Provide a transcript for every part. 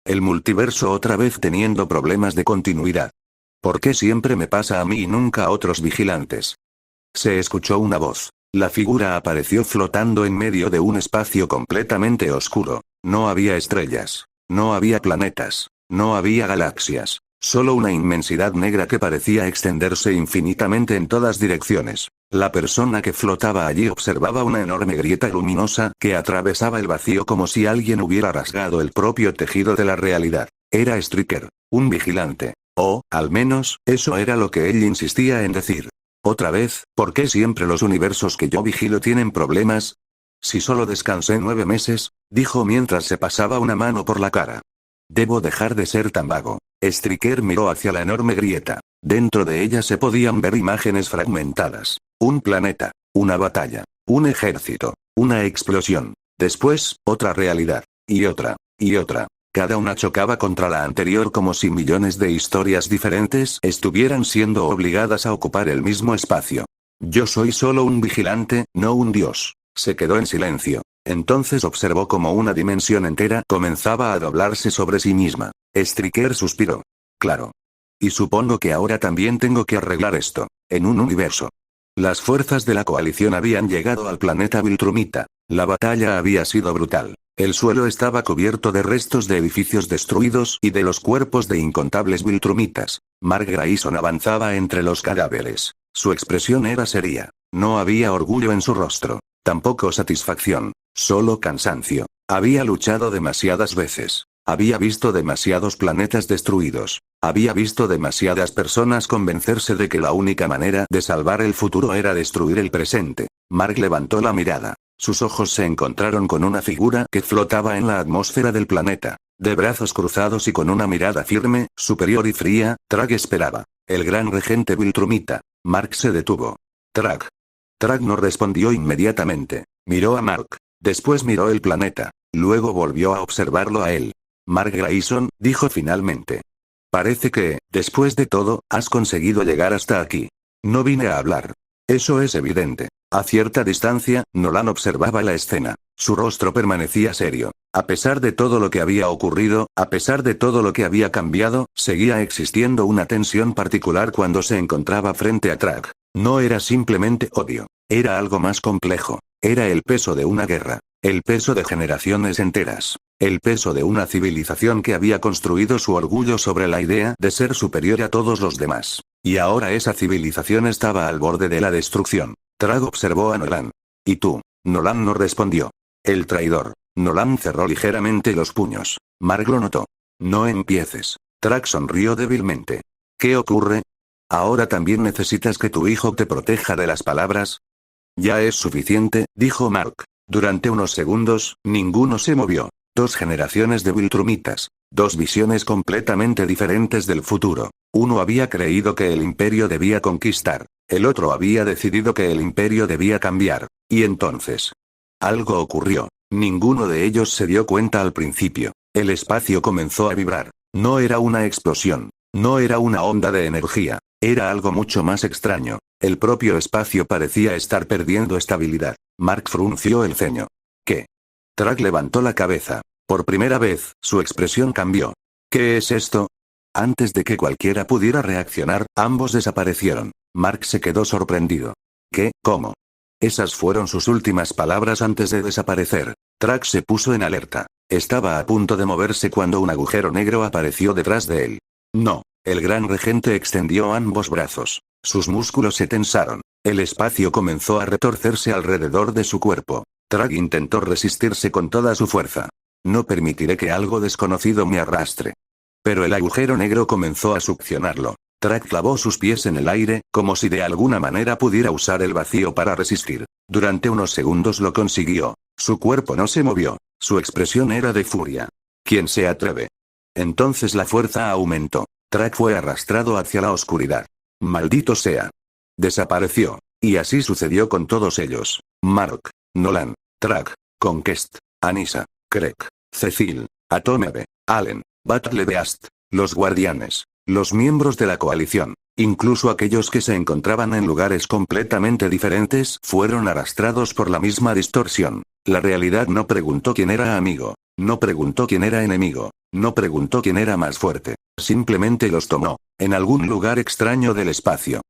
El multiverso otra vez teniendo problemas de continuidad. ¿Por qué siempre me pasa a mí y nunca a otros vigilantes? Se escuchó una voz. La figura apareció flotando en medio de un espacio completamente oscuro. No había estrellas. No había planetas. No había galaxias. Solo una inmensidad negra que parecía extenderse infinitamente en todas direcciones. La persona que flotaba allí observaba una enorme grieta luminosa que atravesaba el vacío como si alguien hubiera rasgado el propio tejido de la realidad. Era Striker, un vigilante. O, al menos, eso era lo que él insistía en decir. Otra vez, ¿por qué siempre los universos que yo vigilo tienen problemas? Si solo descansé 9 meses, dijo mientras se pasaba una mano por la cara. Debo dejar de ser tan vago. Striker miró hacia la enorme grieta. Dentro de ella se podían ver imágenes fragmentadas. Un planeta, una batalla, un ejército, una explosión. Después, otra realidad. Y otra. Y otra. Cada una chocaba contra la anterior como si millones de historias diferentes estuvieran siendo obligadas a ocupar el mismo espacio. Yo soy solo un vigilante, no un dios. Se quedó en silencio. Entonces observó como una dimensión entera comenzaba a doblarse sobre sí misma. Striker suspiró. Claro. Y supongo que ahora también tengo que arreglar esto. En un universo. Las fuerzas de la coalición habían llegado al planeta Viltrumita. La batalla había sido brutal. El suelo estaba cubierto de restos de edificios destruidos y de los cuerpos de incontables Viltrumitas. Mark Grayson avanzaba entre los cadáveres. Su expresión era seria. No había orgullo en su rostro. Tampoco satisfacción. Solo cansancio. Había luchado demasiadas veces. Había visto demasiados planetas destruidos. Había visto demasiadas personas convencerse de que la única manera de salvar el futuro era destruir el presente. Mark levantó la mirada. Sus ojos se encontraron con una figura que flotaba en la atmósfera del planeta. De brazos cruzados y con una mirada firme, superior y fría, Trag esperaba. El gran regente Viltrumita. Mark se detuvo. Trag. Trag no respondió inmediatamente. Miró a Mark. Después miró el planeta. Luego volvió a observarlo a él. Mark Grayson, dijo finalmente. Parece que, después de todo, has conseguido llegar hasta aquí. No vine a hablar. Eso es evidente. A cierta distancia, Nolan observaba la escena. Su rostro permanecía serio. A pesar de todo lo que había ocurrido, a pesar de todo lo que había cambiado, seguía existiendo una tensión particular cuando se encontraba frente a Trag. No era simplemente odio. Era algo más complejo. Era el peso de una guerra. El peso de generaciones enteras. El peso de una civilización que había construido su orgullo sobre la idea de ser superior a todos los demás. Y ahora esa civilización estaba al borde de la destrucción. Trag observó a Nolan. ¿Y tú? Nolan no respondió. El traidor. Nolan cerró ligeramente los puños. Mark lo notó. No empieces. Trag sonrió débilmente. ¿Qué ocurre? ¿Ahora también necesitas que tu hijo te proteja de las palabras? Ya es suficiente, dijo Mark. Durante unos segundos, ninguno se movió. 2 generaciones de Viltrumitas. 2 visiones completamente diferentes del futuro. Uno había creído que el imperio debía conquistar. El otro había decidido que el imperio debía cambiar. Y entonces. Algo ocurrió. Ninguno de ellos se dio cuenta al principio. El espacio comenzó a vibrar. No era una explosión. No era una onda de energía. Era algo mucho más extraño. El propio espacio parecía estar perdiendo estabilidad. Mark frunció el ceño. ¿Qué? Trag levantó la cabeza. Por primera vez, su expresión cambió. ¿Qué es esto? Antes de que cualquiera pudiera reaccionar, ambos desaparecieron. Mark se quedó sorprendido. ¿Qué? ¿Cómo? Esas fueron sus últimas palabras antes de desaparecer. Trag se puso en alerta. Estaba a punto de moverse cuando un agujero negro apareció detrás de él. No. El gran regente extendió ambos brazos. Sus músculos se tensaron. El espacio comenzó a retorcerse alrededor de su cuerpo. Trag intentó resistirse con toda su fuerza. No permitiré que algo desconocido me arrastre. Pero el agujero negro comenzó a succionarlo. Trag clavó sus pies en el aire, como si de alguna manera pudiera usar el vacío para resistir. Durante unos segundos lo consiguió. Su cuerpo no se movió. Su expresión era de furia. ¿Quién se atreve? Entonces la fuerza aumentó. Trag fue arrastrado hacia la oscuridad. Maldito sea. Desapareció. Y así sucedió con todos ellos. Mark, Nolan, Trag, Conquest, Anissa, Craig, Cecil, Atomebe, Allen, Battle Beast, los guardianes, los miembros de la coalición, incluso aquellos que se encontraban en lugares completamente diferentes, fueron arrastrados por la misma distorsión. La realidad no preguntó quién era amigo, no preguntó quién era enemigo, No preguntó quién era más fuerte, simplemente los tomó, en algún lugar extraño del espacio.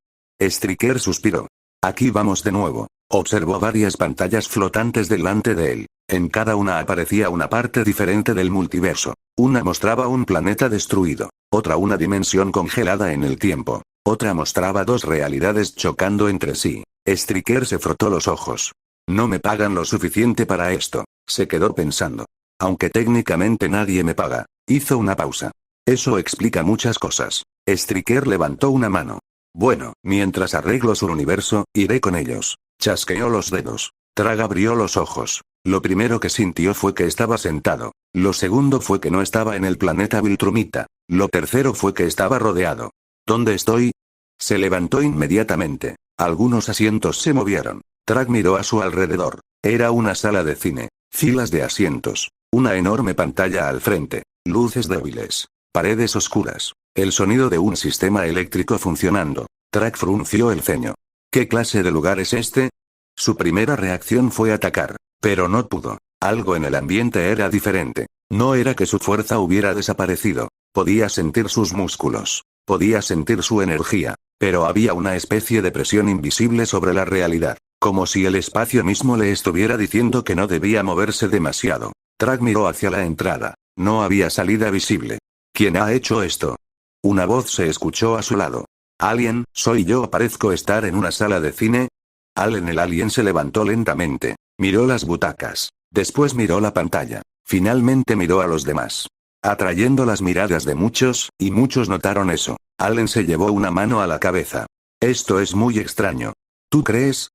Striker suspiró. Aquí vamos de nuevo. Observó varias pantallas flotantes delante de él. En cada una aparecía una parte diferente del multiverso. Una mostraba un planeta destruido, otra una dimensión congelada en el tiempo, otra mostraba dos realidades chocando entre sí. Striker se frotó los ojos. No me pagan lo suficiente para esto, se quedó pensando. Aunque técnicamente nadie me paga. Hizo una pausa. Eso explica muchas cosas. Striker levantó una mano. Bueno, mientras arreglo su universo, iré con ellos. Chasqueó los dedos. Trag abrió los ojos. Lo primero que sintió fue que estaba sentado. Lo segundo fue que no estaba en el planeta Viltrumita. Lo tercero fue que estaba rodeado. ¿Dónde estoy? Se levantó inmediatamente. Algunos asientos se movieron. Trag miró a su alrededor. Era una sala de cine. Filas de asientos. Una enorme pantalla al frente. Luces débiles. Paredes oscuras. El sonido de un sistema eléctrico funcionando. Trag frunció el ceño. ¿Qué clase de lugar es este? Su primera reacción fue atacar. Pero no pudo. Algo en el ambiente era diferente. No era que su fuerza hubiera desaparecido. Podía sentir sus músculos. Podía sentir su energía. Pero había una especie de presión invisible sobre la realidad. Como si el espacio mismo le estuviera diciendo que no debía moverse demasiado. Trag miró hacia la entrada. No había salida visible. ¿Quién ha hecho esto? Una voz se escuchó a su lado. Alien, soy yo. Parezco estar en una sala de cine. El alien se levantó lentamente. Miró las butacas. Después miró la pantalla. Finalmente miró a los demás. Atrayendo las miradas de muchos, y muchos notaron eso. Allen se llevó una mano a la cabeza. Esto es muy extraño. ¿Tú crees?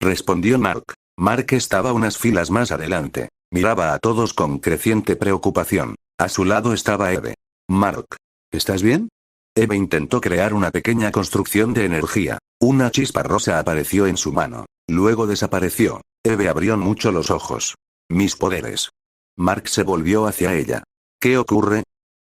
Respondió Mark. Mark estaba unas filas más adelante. Miraba a todos con creciente preocupación. A su lado estaba Eve. Mark. ¿Estás bien? Eve intentó crear una pequeña construcción de energía. Una chispa rosa apareció en su mano. Luego desapareció. Eve abrió mucho los ojos. Mis poderes. Mark se volvió hacia ella. ¿Qué ocurre?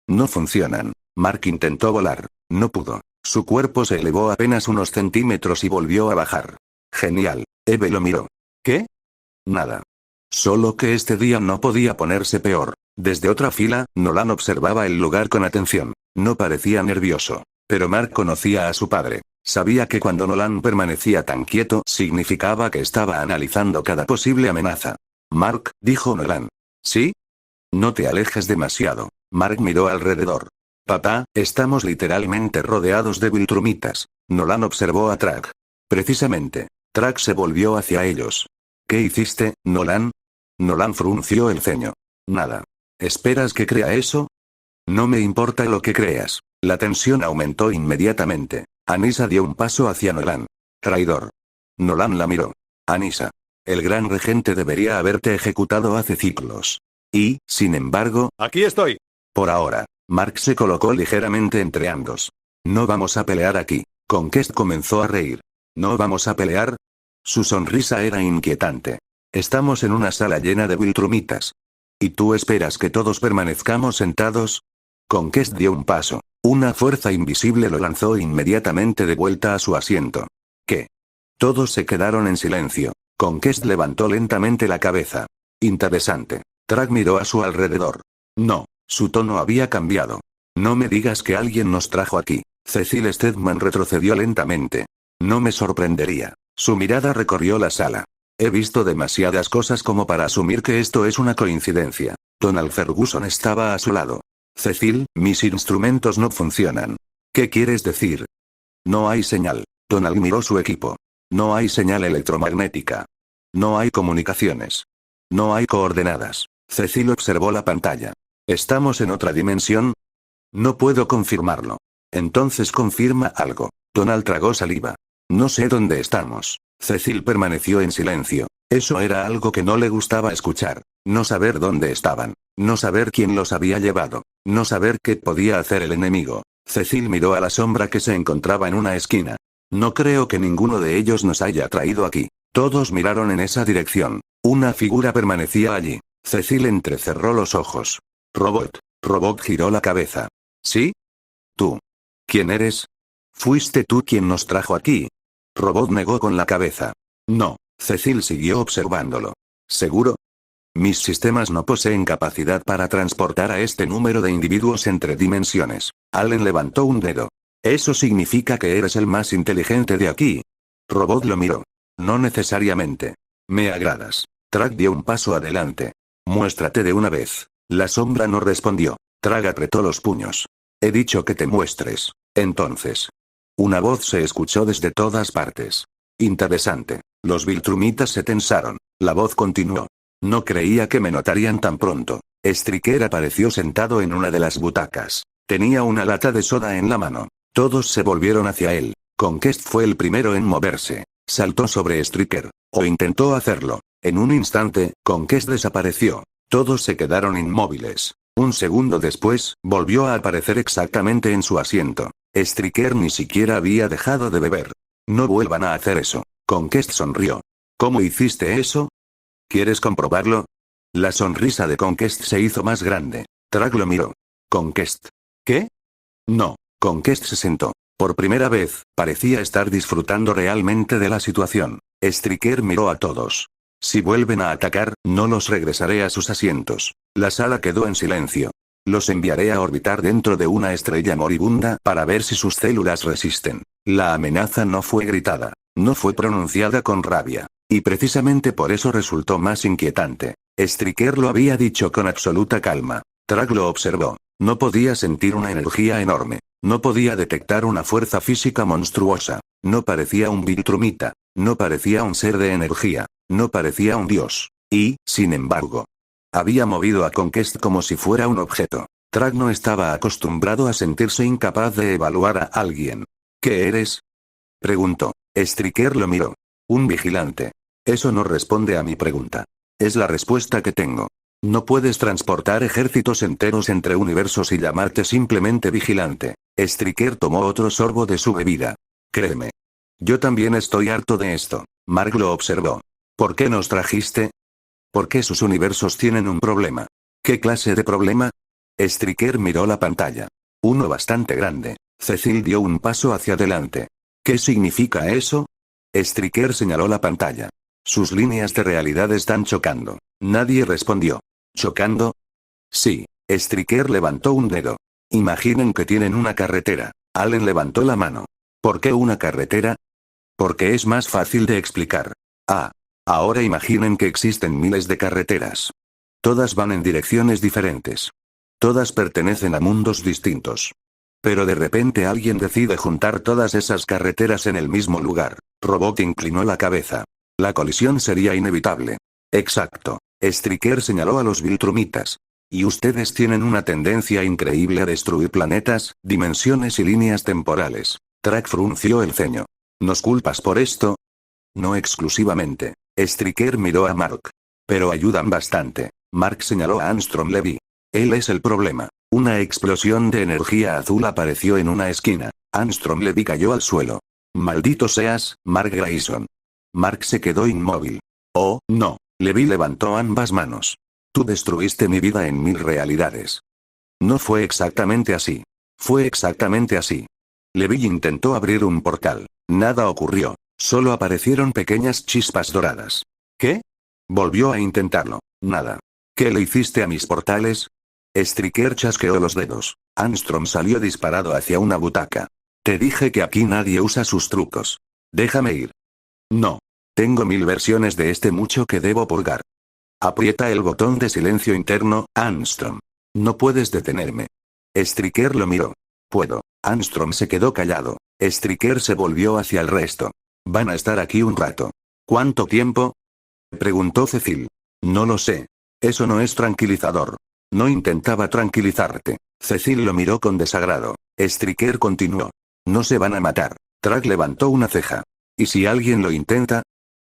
No funcionan. Mark intentó volar. No pudo. Su cuerpo se elevó apenas unos centímetros y volvió a bajar. Genial. Eve lo miró. ¿Qué? Nada. Solo que este día no podía ponerse peor. Desde otra fila, Nolan observaba el lugar con atención. No parecía nervioso. Pero Mark conocía a su padre. Sabía que cuando Nolan permanecía tan quieto significaba que estaba analizando cada posible amenaza. Mark, dijo Nolan. ¿Sí? No te alejes demasiado. Mark miró alrededor. Papá, estamos literalmente rodeados de Viltrumitas. Nolan observó a Trag. Precisamente. Trag se volvió hacia ellos. ¿Qué hiciste, Nolan? Nolan frunció el ceño. Nada. ¿Esperas que crea eso? No me importa lo que creas. La tensión aumentó inmediatamente. Anissa dio un paso hacia Nolan. Traidor. Nolan la miró. Anissa. El gran regente debería haberte ejecutado hace siglos. Y, sin embargo... Aquí estoy. Por ahora. Mark se colocó ligeramente entre ambos. No vamos a pelear aquí. Conquest comenzó a reír. ¿No vamos a pelear? Su sonrisa era inquietante. Estamos en una sala llena de Viltrumitas. ¿Y tú esperas que todos permanezcamos sentados? Conquest dio un paso. Una fuerza invisible lo lanzó inmediatamente de vuelta a su asiento. ¿Qué? Todos se quedaron en silencio. Conquest levantó lentamente la cabeza. Interesante. Trag miró a su alrededor. No, su tono había cambiado. No me digas que alguien nos trajo aquí. Cecil Stedman retrocedió lentamente. No me sorprendería. Su mirada recorrió la sala. He visto demasiadas cosas como para asumir que esto es una coincidencia. Donald Ferguson estaba a su lado. Cecil, mis instrumentos no funcionan. ¿Qué quieres decir? No hay señal. Donald miró su equipo. No hay señal electromagnética. No hay comunicaciones. No hay coordenadas. Cecil observó la pantalla. ¿Estamos en otra dimensión? No puedo confirmarlo. Entonces confirma algo. Donald tragó saliva. No sé dónde estamos. Cecil permaneció en silencio. Eso era algo que no le gustaba escuchar. No saber dónde estaban. No saber quién los había llevado. No saber qué podía hacer el enemigo. Cecil miró a la sombra que se encontraba en una esquina. No creo que ninguno de ellos nos haya traído aquí. Todos miraron en esa dirección. Una figura permanecía allí. Cecil entrecerró los ojos. Robot. Robot giró la cabeza. ¿Sí? Tú. ¿Quién eres? ¿Fuiste tú quien nos trajo aquí? Robot negó con la cabeza. No. Cecil siguió observándolo. ¿Seguro? Mis sistemas no poseen capacidad para transportar a este número de individuos entre dimensiones. Allen levantó un dedo. Eso significa que eres el más inteligente de aquí. Robot lo miró. No necesariamente. Me agradas. Track dio un paso adelante. Muéstrate de una vez. La sombra no respondió. Track apretó los puños. He dicho que te muestres. Entonces. Una voz se escuchó desde todas partes. Interesante. Los Viltrumitas se tensaron. La voz continuó. No creía que me notarían tan pronto. Striker apareció sentado en una de las butacas. Tenía una lata de soda en la mano. Todos se volvieron hacia él. Conquest fue el primero en moverse. Saltó sobre Striker. O intentó hacerlo. En un instante, Conquest desapareció. Todos se quedaron inmóviles. Un segundo después, volvió a aparecer exactamente en su asiento. Striker ni siquiera había dejado de beber. No vuelvan a hacer eso. Conquest sonrió. ¿Cómo hiciste eso? ¿Quieres comprobarlo? La sonrisa de Conquest se hizo más grande. Track lo miró. Conquest. ¿Qué? No. Conquest se sentó. Por primera vez, parecía estar disfrutando realmente de la situación. Striker miró a todos. Si vuelven a atacar, no los regresaré a sus asientos. La sala quedó en silencio. Los enviaré a orbitar dentro de una estrella moribunda para ver si sus células resisten. La amenaza no fue gritada. No fue pronunciada con rabia. Y precisamente por eso resultó más inquietante. Striker lo había dicho con absoluta calma. Track lo observó. No podía sentir una energía enorme. No podía detectar una fuerza física monstruosa. No parecía un Viltrumita. No parecía un ser de energía. No parecía un dios. Y, sin embargo, había movido a Conquest como si fuera un objeto. Track no estaba acostumbrado a sentirse incapaz de evaluar a alguien. ¿Qué eres? Preguntó. Striker lo miró. Un vigilante. Eso no responde a mi pregunta. Es la respuesta que tengo. No puedes transportar ejércitos enteros entre universos y llamarte simplemente vigilante. Striker tomó otro sorbo de su bebida. Créeme. Yo también estoy harto de esto. Mark lo observó. ¿Por qué nos trajiste? ¿Por qué sus universos tienen un problema? ¿Qué clase de problema? Striker miró la pantalla. Uno bastante grande. Cecil dio un paso hacia adelante. ¿Qué significa eso? Striker señaló la pantalla. Sus líneas de realidad están chocando. Nadie respondió. ¿Chocando? Sí. Striker levantó un dedo. Imaginen que tienen una carretera. Allen levantó la mano. ¿Por qué una carretera? Porque es más fácil de explicar. Ah. Ahora imaginen que existen miles de carreteras. Todas van en direcciones diferentes. Todas pertenecen a mundos distintos. Pero de repente alguien decide juntar todas esas carreteras en el mismo lugar. Robot inclinó la cabeza. La colisión sería inevitable. Exacto. Striker señaló a los Viltrumitas. Y ustedes tienen una tendencia increíble a destruir planetas, dimensiones y líneas temporales. Track frunció el ceño. ¿Nos culpas por esto? No exclusivamente. Striker miró a Mark. Pero ayudan bastante. Mark señaló a Armstrong Levy. Él es el problema. Una explosión de energía azul apareció en una esquina. Armstrong Levy cayó al suelo. Maldito seas, Mark Grayson. Mark se quedó inmóvil. Oh, no. Levy levantó ambas manos. Tú destruiste mi vida en 1000 realidades. No fue exactamente así. Fue exactamente así. Levy intentó abrir un portal. Nada ocurrió. Solo aparecieron pequeñas chispas doradas. ¿Qué? Volvió a intentarlo. Nada. ¿Qué le hiciste a mis portales? Striker chasqueó los dedos. Armstrong salió disparado hacia una butaca. Te dije que aquí nadie usa sus trucos. Déjame ir. No. Tengo 1000 versiones de este mucho que debo purgar. Aprieta el botón de silencio interno, Armstrong. No puedes detenerme. Striker lo miró. Puedo. Armstrong se quedó callado. Striker se volvió hacia el resto. Van a estar aquí un rato. ¿Cuánto tiempo? Preguntó Cecil. No lo sé. Eso no es tranquilizador. No intentaba tranquilizarte. Cecil lo miró con desagrado. Striker continuó. No se van a matar. Track levantó una ceja. ¿Y si alguien lo intenta?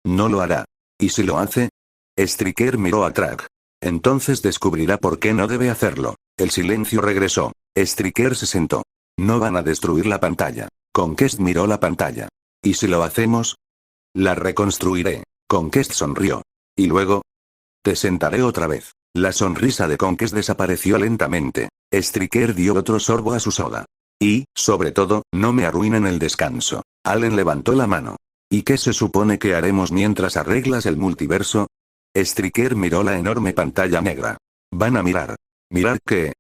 No lo hará. ¿Y si lo hace? Striker miró a Track. Entonces descubrirá por qué no debe hacerlo. El silencio regresó. Striker se sentó. No van a destruir la pantalla. Conquest miró la pantalla. ¿Y si lo hacemos? La reconstruiré. Conquest sonrió. ¿Y luego? Te sentaré otra vez. La sonrisa de Conquest desapareció lentamente. Striker dio otro sorbo a su soda. Y, sobre todo, no me arruinen el descanso. Allen levantó la mano. ¿Y qué se supone que haremos mientras arreglas el multiverso? Striker miró la enorme pantalla negra. ¿Van a mirar? ¿Mirar qué?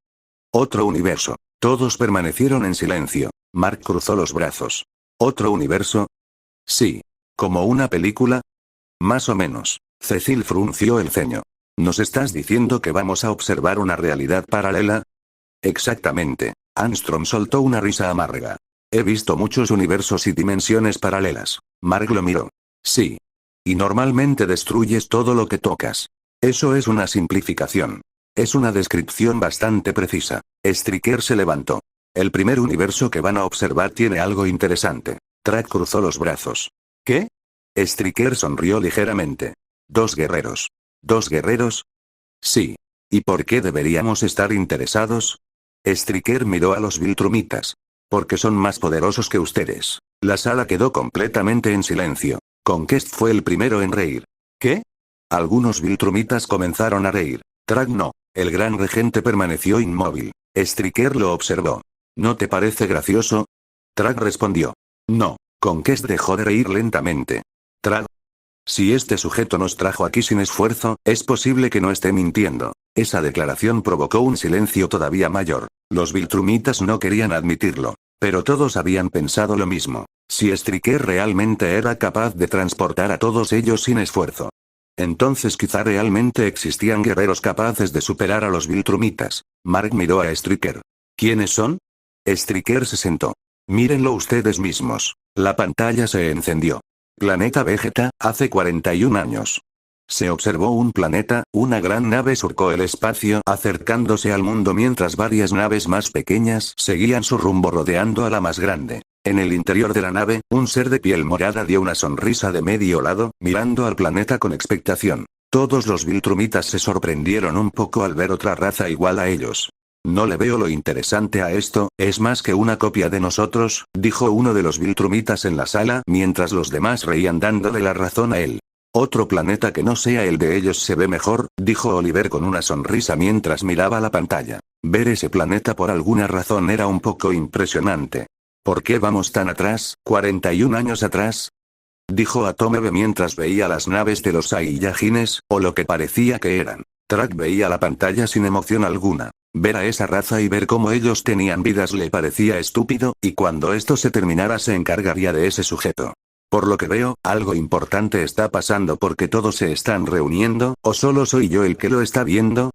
Otro universo. Todos permanecieron en silencio. Mark cruzó los brazos. ¿Otro universo? Sí. ¿Como una película? Más o menos. Cecil frunció el ceño. ¿Nos estás diciendo que vamos a observar una realidad paralela? Exactamente. Armstrong soltó una risa amarga. He visto muchos universos y dimensiones paralelas. Mark lo miró. Sí. Y normalmente destruyes todo lo que tocas. Eso es una simplificación. Es una descripción bastante precisa. Striker se levantó. El primer universo que van a observar tiene algo interesante. Track cruzó los brazos. ¿Qué? Striker sonrió ligeramente. 2 guerreros. ¿2 guerreros? Sí. ¿Y por qué deberíamos estar interesados? Striker miró a los Viltrumitas. Porque son más poderosos que ustedes. La sala quedó completamente en silencio. Conquest fue el primero en reír. ¿Qué? Algunos Viltrumitas comenzaron a reír. Track no. El gran regente permaneció inmóvil. Striker lo observó. ¿No te parece gracioso? Track respondió. No. Conquest dejó de reír lentamente. Track. Si este sujeto nos trajo aquí sin esfuerzo, es posible que no esté mintiendo. Esa declaración provocó un silencio todavía mayor. Los Viltrumitas no querían admitirlo. Pero todos habían pensado lo mismo. Si Striker realmente era capaz de transportar a todos ellos sin esfuerzo. Entonces quizá realmente existían guerreros capaces de superar a los Viltrumitas. Mark miró a Striker. ¿Quiénes son? Striker se sentó. Mírenlo ustedes mismos. La pantalla se encendió. Planeta Vegeta, hace 41 años. Se observó un planeta, una gran nave surcó el espacio acercándose al mundo mientras varias naves más pequeñas seguían su rumbo rodeando a la más grande. En el interior de la nave, un ser de piel morada dio una sonrisa de medio lado, mirando al planeta con expectación. Todos los Viltrumitas se sorprendieron un poco al ver otra raza igual a ellos. No le veo lo interesante a esto, es más que una copia de nosotros, dijo uno de los Viltrumitas en la sala mientras los demás reían dándole la razón a él. Otro planeta que no sea el de ellos se ve mejor, dijo Oliver con una sonrisa mientras miraba la pantalla. Ver ese planeta por alguna razón era un poco impresionante. ¿Por qué vamos tan atrás, 41 años atrás? Dijo Atomebe mientras veía las naves de los Saiyajines, o lo que parecía que eran. Track veía la pantalla sin emoción alguna. Ver a esa raza y ver cómo ellos tenían vidas le parecía estúpido, y cuando esto se terminara se encargaría de ese sujeto. Por lo que veo, algo importante está pasando porque todos se están reuniendo, ¿o solo soy yo el que lo está viendo?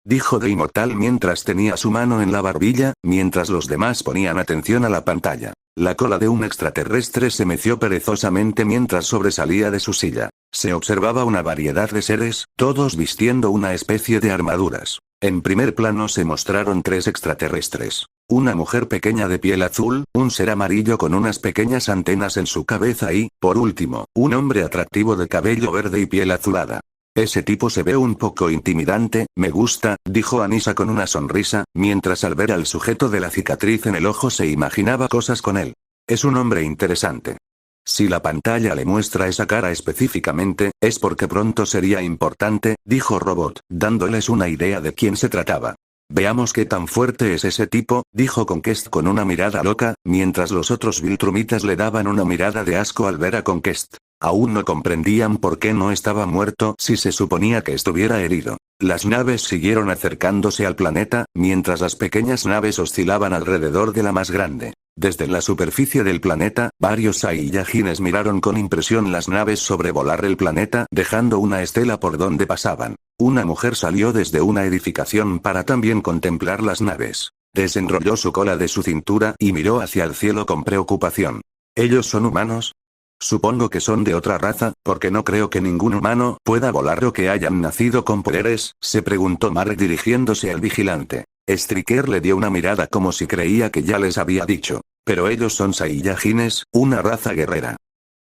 Dijo The Inmortal mientras tenía su mano en la barbilla, mientras los demás ponían atención a la pantalla. La cola de un extraterrestre se meció perezosamente mientras sobresalía de su silla. Se observaba una variedad de seres, todos vistiendo una especie de armaduras. En primer plano se mostraron 3 extraterrestres. Una mujer pequeña de piel azul, un ser amarillo con unas pequeñas antenas en su cabeza y, por último, un hombre atractivo de cabello verde y piel azulada. Ese tipo se ve un poco intimidante, me gusta, dijo Anissa con una sonrisa, mientras al ver al sujeto de la cicatriz en el ojo se imaginaba cosas con él. Es un hombre interesante. Si la pantalla le muestra esa cara específicamente, es porque pronto sería importante, dijo Robot, dándoles una idea de quién se trataba. Veamos qué tan fuerte es ese tipo, dijo Conquest con una mirada loca, mientras los otros Viltrumitas le daban una mirada de asco al ver a Conquest. Aún no comprendían por qué no estaba muerto si se suponía que estuviera herido. Las naves siguieron acercándose al planeta, mientras las pequeñas naves oscilaban alrededor de la más grande. Desde la superficie del planeta, varios Saiyajines miraron con impresión las naves sobrevolar el planeta, dejando una estela por donde pasaban. Una mujer salió desde una edificación para también contemplar las naves. Desenrolló su cola de su cintura y miró hacia el cielo con preocupación. ¿Ellos son humanos? Supongo que son de otra raza, porque no creo que ningún humano pueda volar o que hayan nacido con poderes, se preguntó Mark dirigiéndose al vigilante. Striker le dio una mirada como si creía que ya les había dicho. Pero ellos son Saiyajines, una raza guerrera.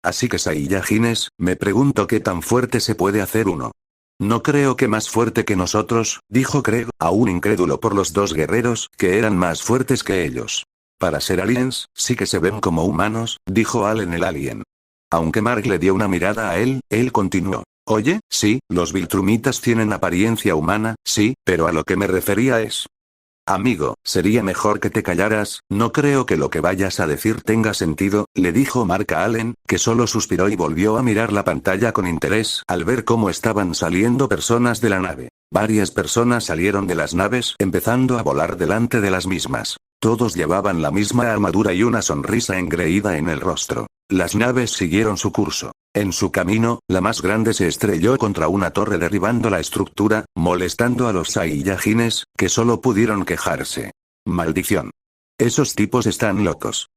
Así que Saiyajines, me pregunto qué tan fuerte se puede hacer uno. No creo que más fuerte que nosotros, dijo Craig, aún incrédulo por los 2 guerreros, que eran más fuertes que ellos. Para ser aliens, sí que se ven como humanos, dijo Allen el alien. Aunque Mark le dio una mirada a él continuó. Oye, sí, los Viltrumitas tienen apariencia humana, sí, pero a lo que me refería es... Amigo, sería mejor que te callaras, no creo que lo que vayas a decir tenga sentido, le dijo Mark a Allen, que solo suspiró y volvió a mirar la pantalla con interés al ver cómo estaban saliendo personas de la nave. Varias personas salieron de las naves empezando a volar delante de las mismas. Todos llevaban la misma armadura y una sonrisa engreída en el rostro. Las naves siguieron su curso. En su camino, la más grande se estrelló contra una torre derribando la estructura, molestando a los Saiyajines, que solo pudieron quejarse. Maldición. Esos tipos están locos.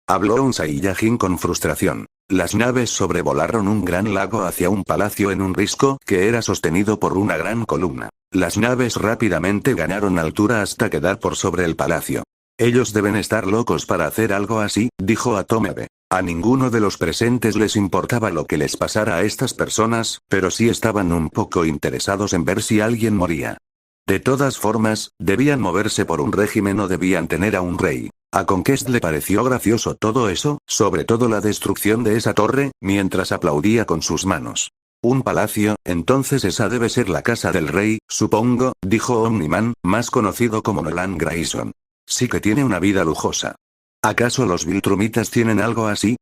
Habló un Saiyajin con frustración. Las naves sobrevolaron un gran lago hacia un palacio en un risco que era sostenido por una gran columna. Las naves rápidamente ganaron altura hasta quedar por sobre el palacio. Ellos deben estar locos para hacer algo así, dijo Atomebe. A ninguno de los presentes les importaba lo que les pasara a estas personas, pero sí estaban un poco interesados en ver si alguien moría. De todas formas, debían moverse por un régimen o debían tener a un rey. A Conquest le pareció gracioso todo eso, sobre todo la destrucción de esa torre, mientras aplaudía con sus manos. Un palacio, entonces esa debe ser la casa del rey, supongo, dijo Omniman, más conocido como Nolan Grayson. Sí que tiene una vida lujosa. ¿Acaso los Viltrumitas tienen algo así?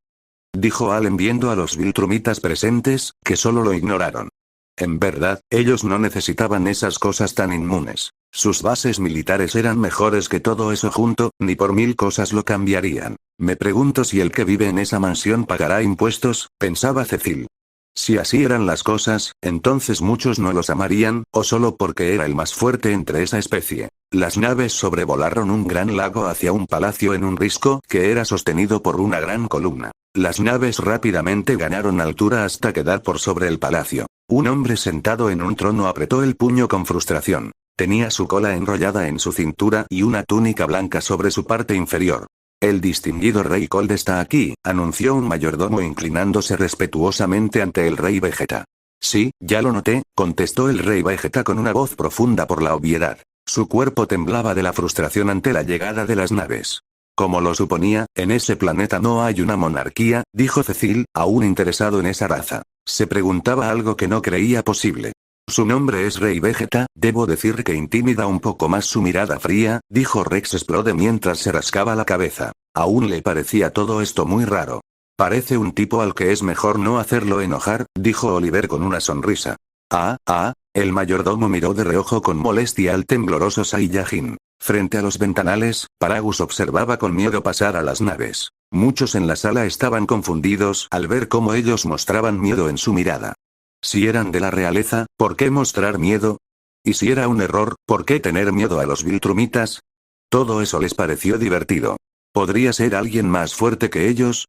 Dijo Allen viendo a los Viltrumitas presentes, que solo lo ignoraron. En verdad, ellos no necesitaban esas cosas tan inmunes. Sus bases militares eran mejores que todo eso junto, ni por 1000 cosas lo cambiarían. Me pregunto si el que vive en esa mansión pagará impuestos, pensaba Cecil. Si así eran las cosas, entonces muchos no los amarían, o solo porque era el más fuerte entre esa especie. Las naves sobrevolaron un gran lago hacia un palacio en un risco que era sostenido por una gran columna. Las naves rápidamente ganaron altura hasta quedar por sobre el palacio. Un hombre sentado en un trono apretó el puño con frustración. Tenía su cola enrollada en su cintura y una túnica blanca sobre su parte inferior. El distinguido rey Cold está aquí, anunció un mayordomo inclinándose respetuosamente ante el rey Vegeta. Sí, ya lo noté, contestó el rey Vegeta con una voz profunda por la obviedad. Su cuerpo temblaba de la frustración ante la llegada de las naves. Como lo suponía, en ese planeta no hay una monarquía, dijo Cecil, aún interesado en esa raza. Se preguntaba algo que no creía posible. Su nombre es Rey Vegeta, debo decir que intimida un poco más su mirada fría, dijo Rex Explode mientras se rascaba la cabeza. Aún le parecía todo esto muy raro. Parece un tipo al que es mejor no hacerlo enojar, dijo Oliver con una sonrisa. El mayordomo miró de reojo con molestia al tembloroso Saiyajin. Frente a los ventanales, Paragus observaba con miedo pasar a las naves. Muchos en la sala estaban confundidos al ver cómo ellos mostraban miedo en su mirada. Si eran de la realeza, ¿por qué mostrar miedo? Y si era un error, ¿por qué tener miedo a los Viltrumitas? Todo eso les pareció divertido. ¿Podría ser alguien más fuerte que ellos?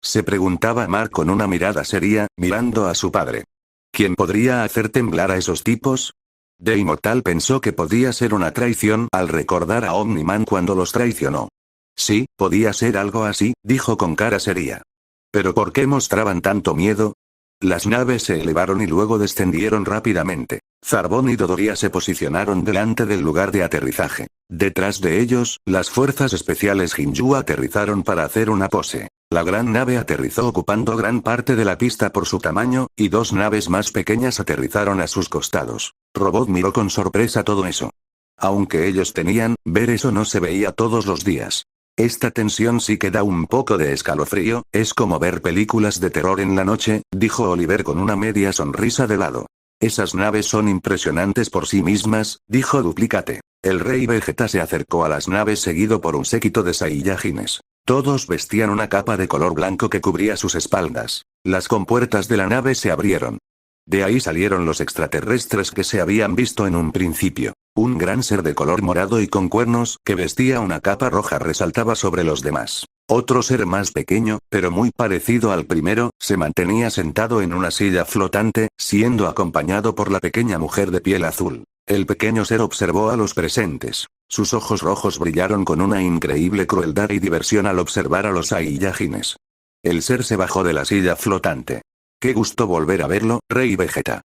Se preguntaba Mark con una mirada seria, mirando a su padre. ¿Quién podría hacer temblar a esos tipos? De Inmortal pensó que podía ser una traición al recordar a Omniman cuando los traicionó. Sí, podía ser algo así, dijo con cara seria. ¿Pero por qué mostraban tanto miedo? Las naves se elevaron y luego descendieron rápidamente. Zarbon y Dodoria se posicionaron delante del lugar de aterrizaje. Detrás de ellos, las fuerzas especiales Jinju aterrizaron para hacer una pose. La gran nave aterrizó ocupando gran parte de la pista por su tamaño, y dos naves más pequeñas aterrizaron a sus costados. Robot miró con sorpresa todo eso. Aunque ellos tenían, ver eso no se veía todos los días. Esta tensión sí que da un poco de escalofrío, es como ver películas de terror en la noche, dijo Oliver con una media sonrisa de lado. Esas naves son impresionantes por sí mismas, dijo Duplicate. El rey Vegeta se acercó a las naves seguido por un séquito de Saiyajines. Todos vestían una capa de color blanco que cubría sus espaldas. Las compuertas de la nave se abrieron. De ahí salieron los extraterrestres que se habían visto en un principio. Un gran ser de color morado y con cuernos, que vestía una capa roja resaltaba sobre los demás. Otro ser más pequeño, pero muy parecido al primero, se mantenía sentado en una silla flotante, siendo acompañado por la pequeña mujer de piel azul. El pequeño ser observó a los presentes. Sus ojos rojos brillaron con una increíble crueldad y diversión al observar a los Saiyajines. El ser se bajó de la silla flotante. Qué gusto volver a verlo, Rey Vegeta.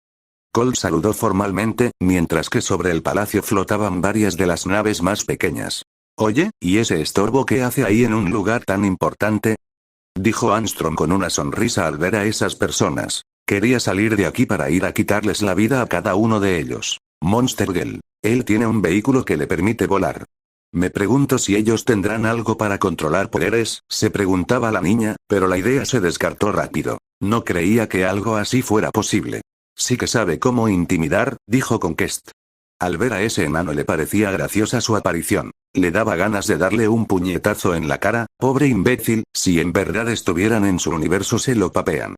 Cold saludó formalmente, mientras que sobre el palacio flotaban varias de las naves más pequeñas. Oye, ¿y ese estorbo qué hace ahí en un lugar tan importante? Dijo Armstrong con una sonrisa al ver a esas personas. Quería salir de aquí para ir a quitarles la vida a cada uno de ellos. Monster Girl. Él tiene un vehículo que le permite volar. Me pregunto si ellos tendrán algo para controlar poderes, se preguntaba la niña, pero la idea se descartó rápido. No creía que algo así fuera posible. Sí que sabe cómo intimidar, dijo Conquest. Al ver a ese enano le parecía graciosa su aparición. Le daba ganas de darle un puñetazo en la cara, pobre imbécil, si en verdad estuvieran en su universo se lo papean.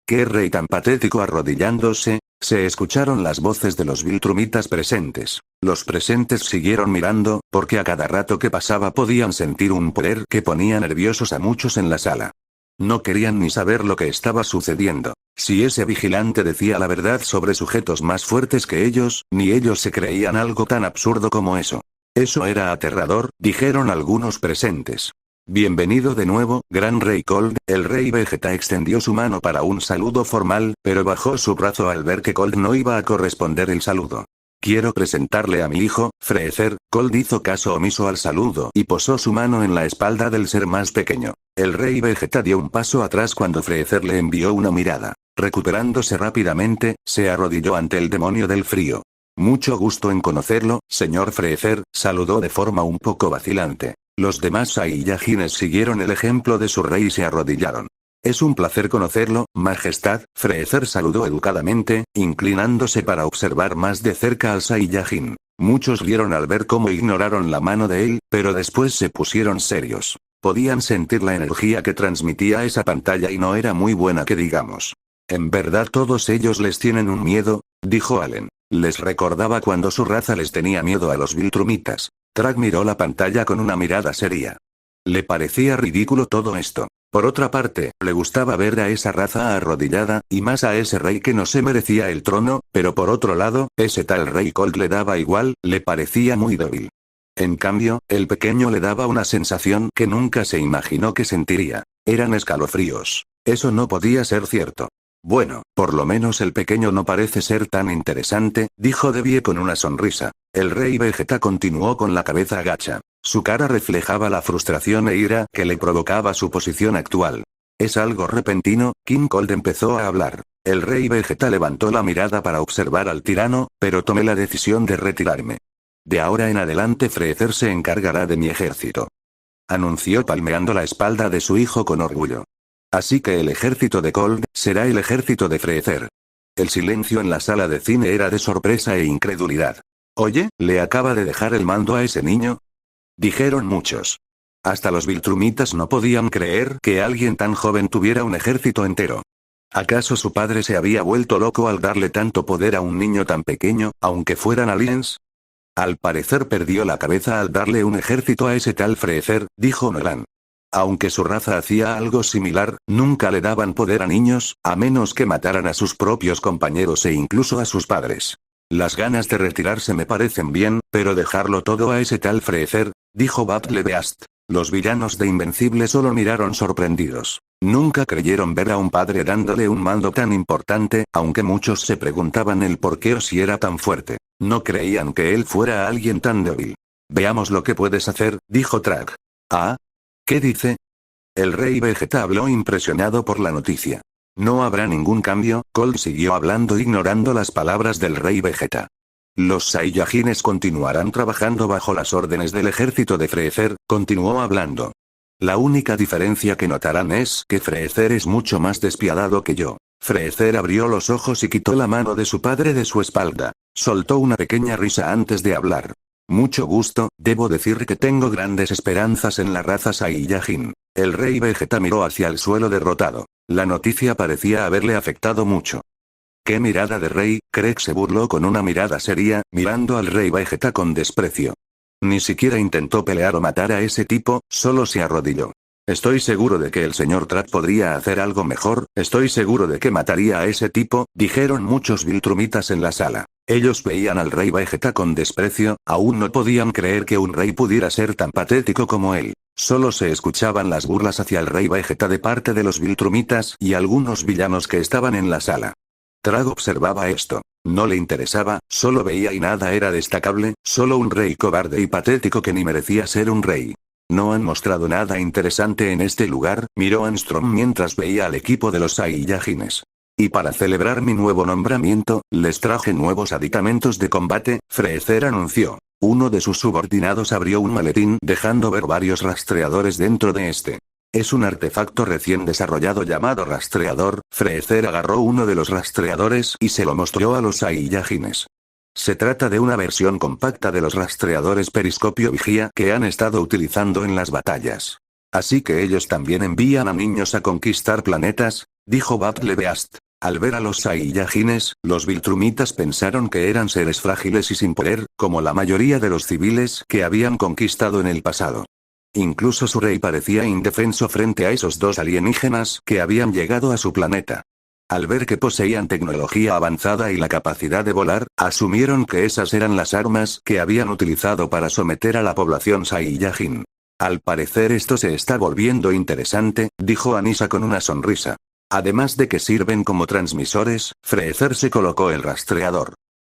¡Qué rey tan patético! Arrodillándose, se escucharon las voces de los viltrumitas presentes. Los presentes siguieron mirando, porque a cada rato que pasaba podían sentir un poder que ponía nerviosos a muchos en la sala. No querían ni saber lo que estaba sucediendo. Si ese vigilante decía la verdad sobre sujetos más fuertes que ellos, ni ellos se creían algo tan absurdo como eso. Eso era aterrador, dijeron algunos presentes. Bienvenido de nuevo, Gran Rey Cold. El Rey Vegeta extendió su mano para un saludo formal, pero bajó su brazo al ver que Cold no iba a corresponder el saludo. Quiero presentarle a mi hijo, Freezer. Cold hizo caso omiso al saludo y posó su mano en la espalda del ser más pequeño. El Rey Vegeta dio un paso atrás cuando Freezer le envió una mirada. Recuperándose rápidamente, se arrodilló ante el demonio del frío. Mucho gusto en conocerlo, señor Freezer, saludó de forma un poco vacilante. Los demás Saiyajines siguieron el ejemplo de su rey y se arrodillaron. Es un placer conocerlo, Majestad. Freezer saludó educadamente, inclinándose para observar más de cerca al Saiyajin. Muchos rieron al ver cómo ignoraron la mano de él, pero después se pusieron serios. Podían sentir la energía que transmitía esa pantalla y no era muy buena que digamos. En verdad todos ellos les tienen un miedo, dijo Allen. Les recordaba cuando su raza les tenía miedo a los viltrumitas. Trag miró la pantalla con una mirada seria. Le parecía ridículo todo esto. Por otra parte, le gustaba ver a esa raza arrodillada, y más a ese rey que no se merecía el trono, pero por otro lado, ese tal rey Cold le daba igual, le parecía muy débil. En cambio, el pequeño le daba una sensación que nunca se imaginó que sentiría. Eran escalofríos. Eso no podía ser cierto. Bueno, por lo menos el pequeño no parece ser tan interesante, dijo Debie con una sonrisa. El Rey Vegeta continuó con la cabeza agacha. Su cara reflejaba la frustración e ira que le provocaba su posición actual. Es algo repentino, King Cold empezó a hablar. El Rey Vegeta levantó la mirada para observar al tirano, pero tomé la decisión de retirarme. De ahora en adelante Freezer se encargará de mi ejército. Anunció palmeando la espalda de su hijo con orgullo. Así que el ejército de Cold será el ejército de Freezer. El silencio en la sala de cine era de sorpresa e incredulidad. Oye, ¿le acaba de dejar el mando a ese niño? Dijeron muchos. Hasta los viltrumitas no podían creer que alguien tan joven tuviera un ejército entero. ¿Acaso su padre se había vuelto loco al darle tanto poder a un niño tan pequeño, aunque fueran aliens? Al parecer perdió la cabeza al darle un ejército a ese tal Freezer, dijo Nolan. Aunque su raza hacía algo similar, nunca le daban poder a niños, a menos que mataran a sus propios compañeros e incluso a sus padres. Las ganas de retirarse me parecen bien, pero dejarlo todo a ese tal Freezer, dijo Battle Beast. Los villanos de Invencible solo miraron sorprendidos. Nunca creyeron ver a un padre dándole un mando tan importante, aunque muchos se preguntaban el por qué o si era tan fuerte. No creían que él fuera alguien tan débil. Veamos lo que puedes hacer, dijo Trag. ¿Ah? ¿Qué dice? El Rey Vegeta habló impresionado por la noticia. No habrá ningún cambio, Cold siguió hablando ignorando las palabras del Rey Vegeta. Los Saiyajines continuarán trabajando bajo las órdenes del ejército de Freezer, continuó hablando. La única diferencia que notarán es que Freezer es mucho más despiadado que yo. Freezer abrió los ojos y quitó la mano de su padre de su espalda. Soltó una pequeña risa antes de hablar. Mucho gusto, debo decir que tengo grandes esperanzas en la raza Saiyajin. El Rey Vegeta miró hacia el suelo derrotado. La noticia parecía haberle afectado mucho. ¡Qué mirada de rey! Craig se burló con una mirada seria, mirando al Rey Vegeta con desprecio. Ni siquiera intentó pelear o matar a ese tipo, solo se arrodilló. Estoy seguro de que el señor Trap podría hacer algo mejor, estoy seguro de que mataría a ese tipo, dijeron muchos viltrumitas en la sala. Ellos veían al Rey Vegeta con desprecio, aún no podían creer que un rey pudiera ser tan patético como él. Solo se escuchaban las burlas hacia el Rey Vegeta de parte de los viltrumitas y algunos villanos que estaban en la sala. Trag observaba esto. No le interesaba, solo veía y nada era destacable, solo un rey cobarde y patético que ni merecía ser un rey. No han mostrado nada interesante en este lugar, miró Armstrong mientras veía al equipo de los Saiyajines. Y para celebrar mi nuevo nombramiento, les traje nuevos aditamentos de combate, Freezer anunció. Uno de sus subordinados abrió un maletín dejando ver varios rastreadores dentro de este. Es un artefacto recién desarrollado llamado rastreador. Freezer agarró uno de los rastreadores y se lo mostró a los Saiyajines. Se trata de una versión compacta de los rastreadores periscopio vigía que han estado utilizando en las batallas. Así que ellos también envían a niños a conquistar planetas, dijo Battle Beast. Al ver a los Saiyajines, los Viltrumitas pensaron que eran seres frágiles y sin poder, como la mayoría de los civiles que habían conquistado en el pasado. Incluso su rey parecía indefenso frente a esos dos alienígenas que habían llegado a su planeta. Al ver que poseían tecnología avanzada y la capacidad de volar, asumieron que esas eran las armas que habían utilizado para someter a la población Saiyajin. Al parecer esto se está volviendo interesante, dijo Anisa con una sonrisa. Además de que sirven como transmisores, Freezer se colocó el rastreador.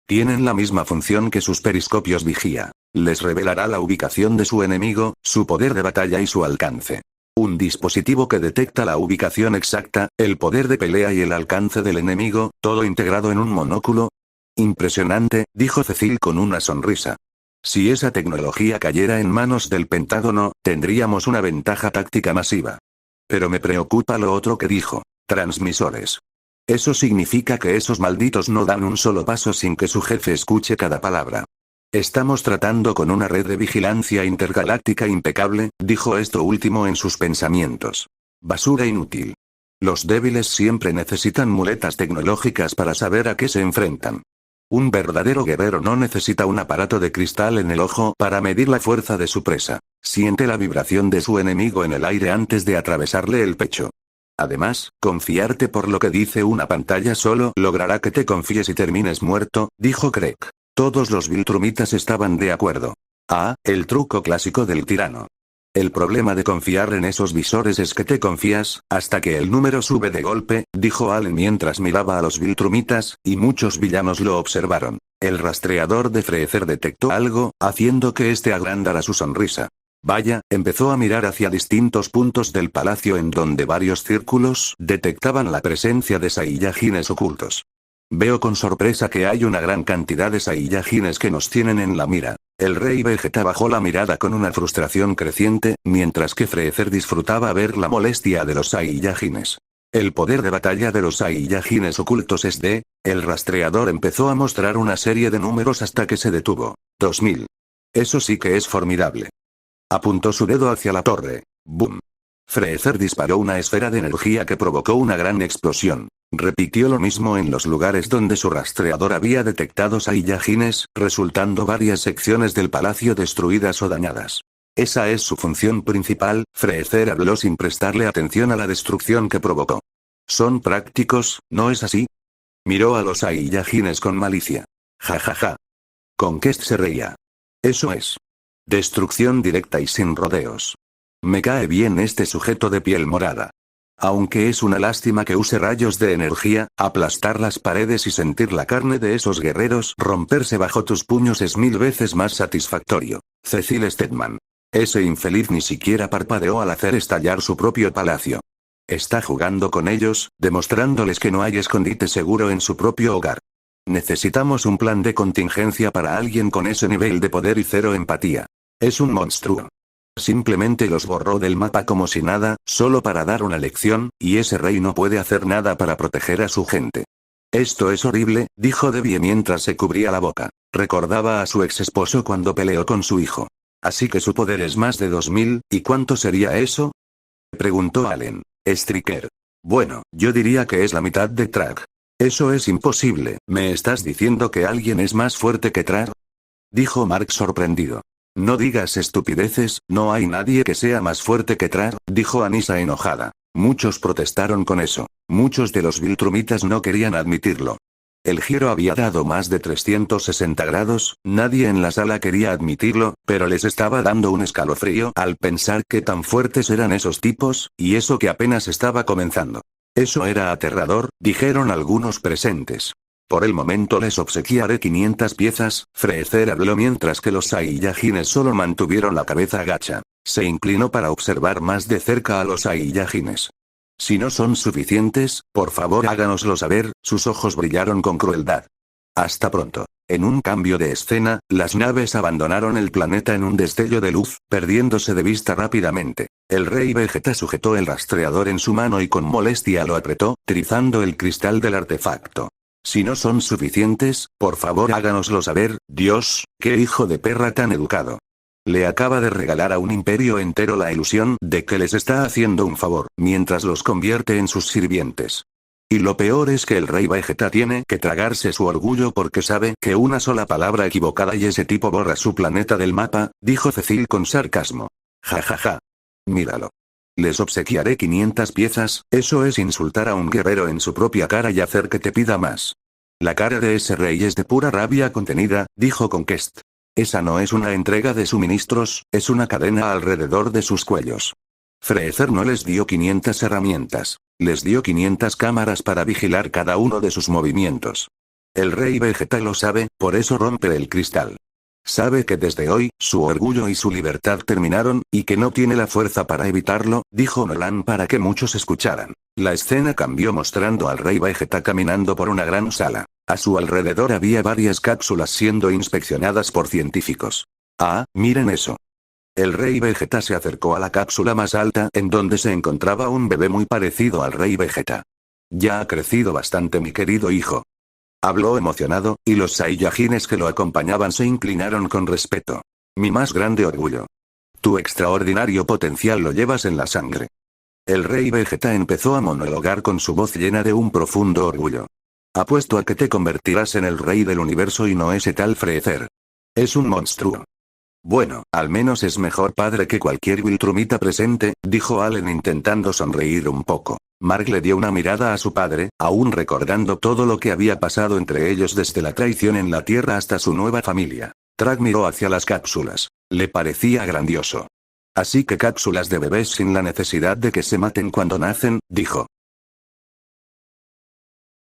Tienen la misma función que sus periscopios vigía. Les revelará la ubicación de su enemigo, su poder de batalla y su alcance. Un dispositivo que detecta la ubicación exacta, el poder de pelea y el alcance del enemigo, todo integrado en un monóculo. Impresionante, dijo Cecil con una sonrisa. Si esa tecnología cayera en manos del Pentágono, tendríamos una ventaja táctica masiva. Pero me preocupa lo otro que dijo. Transmisores. Eso significa que esos malditos no dan un solo paso sin que su jefe escuche cada palabra. Estamos tratando con una red de vigilancia intergaláctica impecable, dijo esto último en sus pensamientos. Basura inútil. Los débiles siempre necesitan muletas tecnológicas para saber a qué se enfrentan. Un verdadero guerrero no necesita un aparato de cristal en el ojo para medir la fuerza de su presa. Siente la vibración de su enemigo en el aire antes de atravesarle el pecho. Además, confiarte por lo que dice una pantalla solo logrará que te confíes y termines muerto, dijo Craig. Todos los Viltrumitas estaban de acuerdo. Ah, el truco clásico del tirano. El problema de confiar en esos visores es que te confías, hasta que el número sube de golpe, dijo Allen mientras miraba a los Viltrumitas, y muchos villanos lo observaron. El rastreador de Freezer detectó algo, haciendo que este agrandara su sonrisa. Vaya, empezó a mirar hacia distintos puntos del palacio en donde varios círculos detectaban la presencia de Saiyajines ocultos. Veo con sorpresa que hay una gran cantidad de Saiyajines que nos tienen en la mira. El rey Vegeta bajó la mirada con una frustración creciente, mientras que Freezer disfrutaba ver la molestia de los Saiyajines. El poder de batalla de los Saiyajines ocultos es de... El rastreador empezó a mostrar una serie de números hasta que se detuvo. 2000. Eso sí que es formidable. Apuntó su dedo hacia la torre. ¡Boom! Freezer disparó una esfera de energía que provocó una gran explosión. Repitió lo mismo en los lugares donde su rastreador había detectado Saiyajines, resultando varias secciones del palacio destruidas o dañadas. Esa es su función principal, Freezer habló sin prestarle atención a la destrucción que provocó. Son prácticos, ¿no es así? Miró a los Saiyajines con malicia. Ja ja ja. Conquest se reía. Eso es. Destrucción directa y sin rodeos. Me cae bien este sujeto de piel morada. Aunque es una lástima que use rayos de energía, aplastar las paredes y sentir la carne de esos guerreros romperse bajo tus puños es 1000 veces más satisfactorio. Cecil Stedman. Ese infeliz ni siquiera parpadeó al hacer estallar su propio palacio. Está jugando con ellos, demostrándoles que no hay escondite seguro en su propio hogar. Necesitamos un plan de contingencia para alguien con ese nivel de poder y cero empatía. Es un monstruo. Simplemente los borró del mapa como si nada, solo para dar una lección, y ese rey no puede hacer nada para proteger a su gente. Esto es horrible, dijo Debbie mientras se cubría la boca. Recordaba a su ex esposo cuando peleó con su hijo. Así que su poder es más de 2000, ¿y cuánto sería eso? Preguntó Allen. Striker. Bueno, yo diría que es la mitad de Trag. Eso es imposible, ¿me estás diciendo que alguien es más fuerte que Trag? Dijo Mark sorprendido. No digas estupideces, no hay nadie que sea más fuerte que Trag, dijo Anisa enojada. Muchos protestaron con eso. Muchos de los Viltrumitas no querían admitirlo. El giro había dado más de 360 grados, nadie en la sala quería admitirlo, pero les estaba dando un escalofrío al pensar qué tan fuertes eran esos tipos, y eso que apenas estaba comenzando. Eso era aterrador, dijeron algunos presentes. Por el momento les obsequiaré 500 piezas, Freezer habló mientras que los Saiyajines solo mantuvieron la cabeza agacha. Se inclinó para observar más de cerca a los Saiyajines. Si no son suficientes, por favor háganoslo saber. Sus ojos brillaron con crueldad. Hasta pronto. En un cambio de escena, las naves abandonaron el planeta en un destello de luz, perdiéndose de vista rápidamente. El rey Vegeta sujetó el rastreador en su mano y con molestia lo apretó, trizando el cristal del artefacto. Si no son suficientes, por favor háganoslo saber. Dios, qué hijo de perra tan educado. Le acaba de regalar a un imperio entero la ilusión de que les está haciendo un favor, mientras los convierte en sus sirvientes. Y lo peor es que el rey Vegeta tiene que tragarse su orgullo porque sabe que una sola palabra equivocada y ese tipo borra su planeta del mapa, dijo Cecil con sarcasmo. Ja ja ja. Míralo. Les obsequiaré 500 piezas, eso es insultar a un guerrero en su propia cara y hacer que te pida más. La cara de ese rey es de pura rabia contenida, dijo Conquest. Esa no es una entrega de suministros, es una cadena alrededor de sus cuellos. Freezer no les dio 500 herramientas. Les dio 500 cámaras para vigilar cada uno de sus movimientos. El rey Vegeta lo sabe, por eso rompe el cristal. Sabe que desde hoy, su orgullo y su libertad terminaron, y que no tiene la fuerza para evitarlo, dijo Nolan para que muchos escucharan. La escena cambió mostrando al rey Vegeta caminando por una gran sala. A su alrededor había varias cápsulas siendo inspeccionadas por científicos. Ah, miren eso. El rey Vegeta se acercó a la cápsula más alta en donde se encontraba un bebé muy parecido al rey Vegeta. Ya ha crecido bastante mi querido hijo. Habló emocionado, y los Saiyajines que lo acompañaban se inclinaron con respeto. Mi más grande orgullo. Tu extraordinario potencial lo llevas en la sangre. El rey Vegeta empezó a monologar con su voz llena de un profundo orgullo. Apuesto a que te convertirás en el rey del universo y no ese tal Freezer. Es un monstruo. Bueno, al menos es mejor padre que cualquier Viltrumita presente, dijo Allen intentando sonreír un poco. Mark le dio una mirada a su padre, aún recordando todo lo que había pasado entre ellos desde la traición en la Tierra hasta su nueva familia. Trag miró hacia las cápsulas. Le parecía grandioso. Así que cápsulas de bebés sin la necesidad de que se maten cuando nacen, dijo.